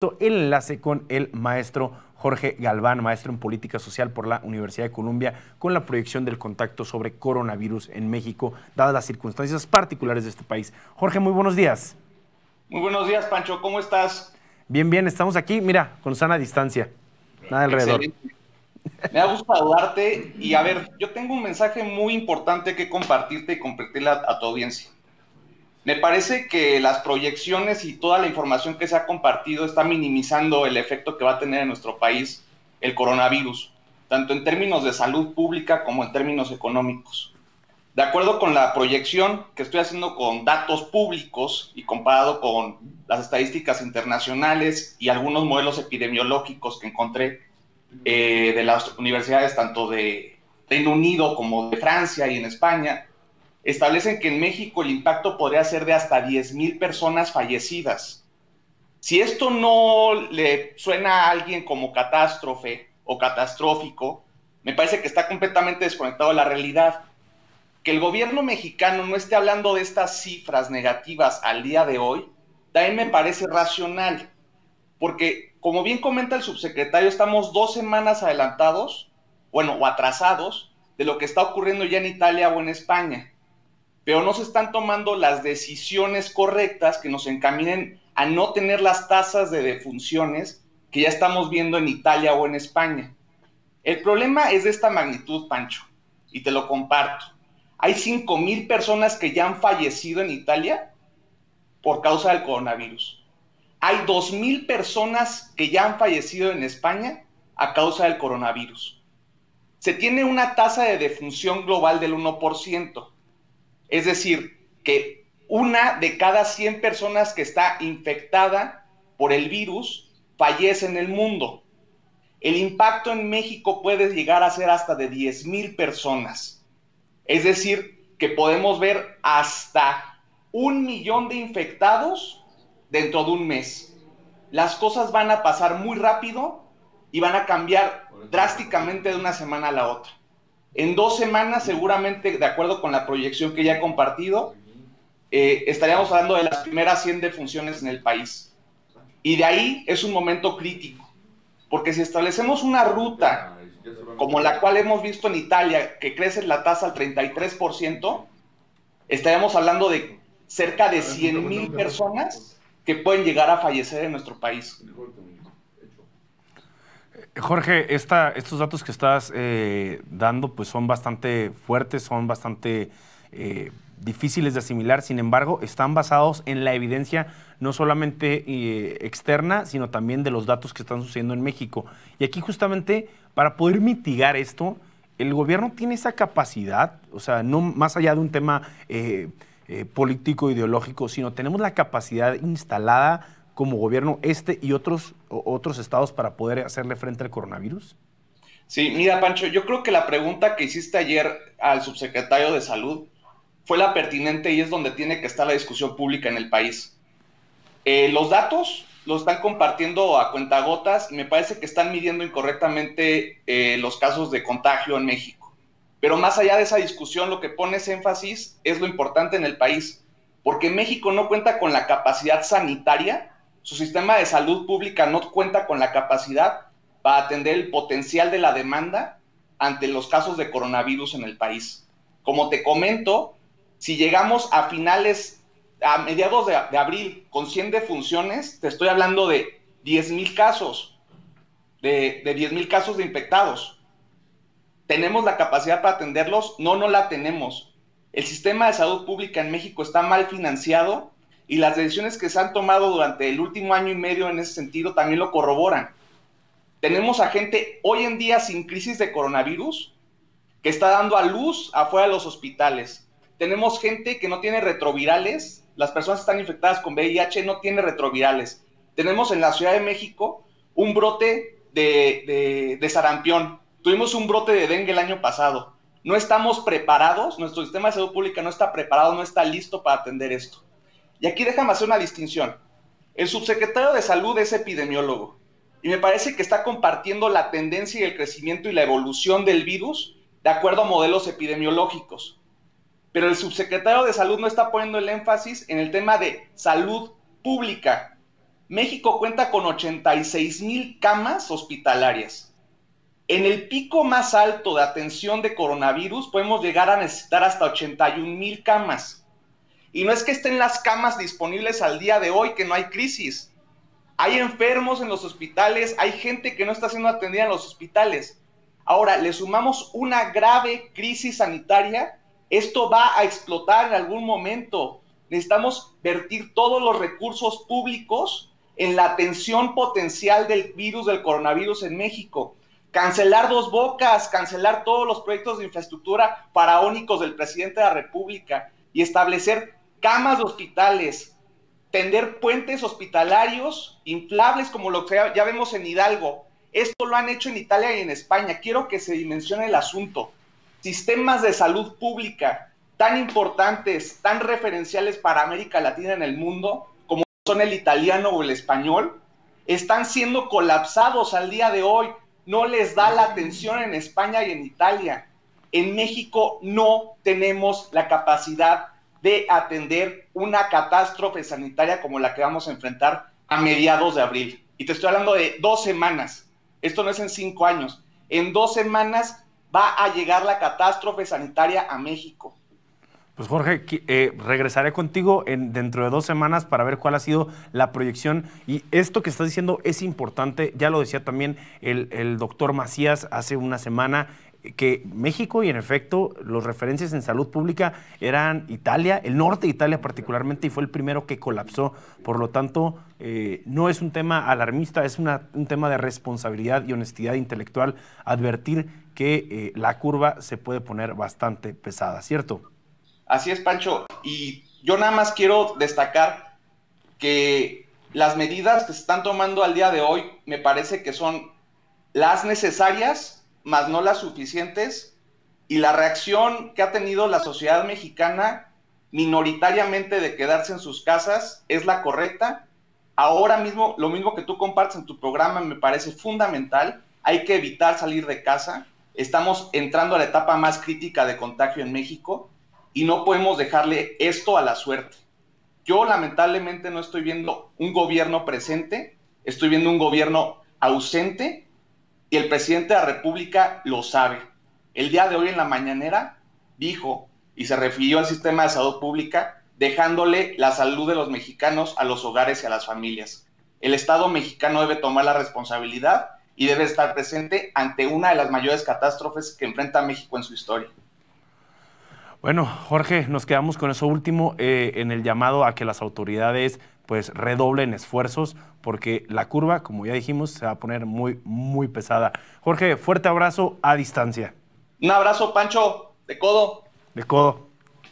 El enlace con el maestro Jorge Galván, maestro en política social por la Universidad de Columbia, con la proyección del contacto sobre coronavirus en México, dadas las circunstancias particulares de este país. Jorge, muy buenos días. Muy buenos días, Pancho. ¿Cómo estás? Bien, bien, estamos aquí, mira, con sana distancia, nada alrededor. Excelente. Me da gusto saludarte y a ver, yo tengo un mensaje muy importante que compartirte y compartirle a tu audiencia. Me parece que las proyecciones y toda la información que se ha compartido está minimizando el efecto que va a tener en nuestro país el coronavirus, tanto en términos de salud pública como en términos económicos. De acuerdo con la proyección que estoy haciendo con datos públicos y comparado con las estadísticas internacionales y algunos modelos epidemiológicos que encontré de las universidades tanto de Reino Unido como de Francia y en España, establecen que en México el impacto podría ser de hasta 10,000 personas fallecidas. Si esto no le suena a alguien como catástrofe o catastrófico, me parece que está completamente desconectado de la realidad. Que el gobierno mexicano no esté hablando de estas cifras negativas al día de hoy, también me parece racional, porque como bien comenta el subsecretario, estamos 2 semanas adelantados, bueno, o atrasados, de lo que está ocurriendo ya en Italia o en España, pero no se están tomando las decisiones correctas que nos encaminen a no tener las tasas de defunciones que ya estamos viendo en Italia o en España. El problema es de esta magnitud, Pancho, y te lo comparto. Hay 5,000 personas que ya han fallecido en Italia por causa del coronavirus. Hay 2,000 personas que ya han fallecido en España a causa del coronavirus. Se tiene una tasa de defunción global del 1%. Es decir, que una de cada 100 personas que está infectada por el virus fallece en el mundo. El impacto en México puede llegar a ser hasta de 10,000 personas. Es decir, que podemos ver hasta 1,000,000 de infectados dentro de un mes. Las cosas van a pasar muy rápido y van a cambiar drásticamente de una semana a la otra. En 2 semanas, seguramente, de acuerdo con la proyección que ya he compartido, estaríamos hablando de las primeras 100 defunciones en el país. Y de ahí es un momento crítico, porque si establecemos una ruta como la cual hemos visto en Italia, que crece la tasa al 33%, estaríamos hablando de cerca de 100,000 personas que pueden llegar a fallecer en nuestro país. Jorge, estos datos que estás dando pues son bastante fuertes, son bastante difíciles de asimilar, sin embargo, están basados en la evidencia no solamente externa, sino también de los datos que están sucediendo en México. Y aquí justamente para poder mitigar esto, el gobierno tiene esa capacidad, o sea, no más allá de un tema político, ideológico, sino tenemos la capacidad instalada como gobierno y otros estados para poder hacerle frente al coronavirus? Sí, mira, Pancho, yo creo que la pregunta que hiciste ayer al subsecretario de Salud fue la pertinente y es donde tiene que estar la discusión pública en el país. Los datos los están compartiendo a cuentagotas y me parece que están midiendo incorrectamente los casos de contagio en México. Pero más allá de esa discusión, lo que pones énfasis es lo importante en el país, porque México no cuenta con la capacidad sanitaria, su sistema de salud pública no cuenta con la capacidad para atender el potencial de la demanda ante los casos de coronavirus en el país. Como te comento, si llegamos a mediados de abril con 100 defunciones, te estoy hablando de 10,000 casos, de 10,000 casos de infectados. ¿Tenemos la capacidad para atenderlos? No, no la tenemos. El sistema de salud pública en México está mal financiado y las decisiones que se han tomado durante el último año y medio en ese sentido también lo corroboran. Tenemos a gente hoy en día sin crisis de coronavirus que está dando a luz afuera de los hospitales. Tenemos gente que no tiene retrovirales, las personas que están infectadas con VIH no tienen retrovirales. Tenemos en la Ciudad de México un brote de sarampión. Tuvimos un brote de dengue el año pasado. No estamos preparados, nuestro sistema de salud pública no está preparado, no está listo para atender esto. Y aquí déjame hacer una distinción. El subsecretario de Salud es epidemiólogo y me parece que está compartiendo la tendencia y el crecimiento y la evolución del virus de acuerdo a modelos epidemiológicos. Pero el subsecretario de Salud no está poniendo el énfasis en el tema de salud pública. México cuenta con 86,000 camas hospitalarias. En el pico más alto de atención de coronavirus podemos llegar a necesitar hasta 81,000 camas. Y no es que estén las camas disponibles al día de hoy, que no hay crisis. Hay enfermos en los hospitales, hay gente que no está siendo atendida en los hospitales. Ahora, le sumamos una grave crisis sanitaria, esto va a explotar en algún momento. Necesitamos vertir todos los recursos públicos en la atención potencial del virus, del coronavirus en México. Cancelar Dos Bocas, cancelar todos los proyectos de infraestructura faraónicos del presidente de la República y establecer camas de hospitales, tender puentes hospitalarios inflables como lo que ya vemos en Hidalgo. Esto lo han hecho en Italia y en España. Quiero que se dimensione el asunto. Sistemas de salud pública tan importantes, tan referenciales para América Latina en el mundo, como son el italiano o el español, están siendo colapsados al día de hoy. No les da la atención en España y en Italia. En México no tenemos la capacidad de atender una catástrofe sanitaria como la que vamos a enfrentar a mediados de abril. Y te estoy hablando de 2 semanas. Esto no es en 5 años. En 2 semanas va a llegar la catástrofe sanitaria a México. Pues Jorge, regresaré contigo dentro de 2 semanas para ver cuál ha sido la proyección. Y esto que estás diciendo es importante, ya lo decía también el doctor Macías hace una semana, que México, y en efecto, los referencias en salud pública eran Italia, el norte de Italia particularmente, y fue el primero que colapsó. Por lo tanto, no es un tema alarmista, es un tema de responsabilidad y honestidad intelectual advertir que la curva se puede poner bastante pesada, ¿cierto? Así es, Pancho. Y yo nada más quiero destacar que las medidas que se están tomando al día de hoy me parece que son las necesarias, más no las suficientes, y la reacción que ha tenido la sociedad mexicana minoritariamente de quedarse en sus casas es la correcta. Ahora mismo, lo mismo que tú compartes en tu programa me parece fundamental. Hay que evitar salir de casa. Estamos entrando a la etapa más crítica de contagio en México y no podemos dejarle esto a la suerte. Yo lamentablemente no estoy viendo un gobierno presente, estoy viendo un gobierno ausente, y el presidente de la República lo sabe. El día de hoy en la mañanera dijo y se refirió al sistema de salud pública, dejándole la salud de los mexicanos a los hogares y a las familias. El Estado mexicano debe tomar la responsabilidad y debe estar presente ante una de las mayores catástrofes que enfrenta México en su historia. Bueno, Jorge, nos quedamos con eso último en el llamado a que las autoridades pues redoblen esfuerzos, porque la curva, como ya dijimos, se va a poner muy, muy pesada. Jorge, fuerte abrazo a distancia. Un abrazo, Pancho, de codo. De codo.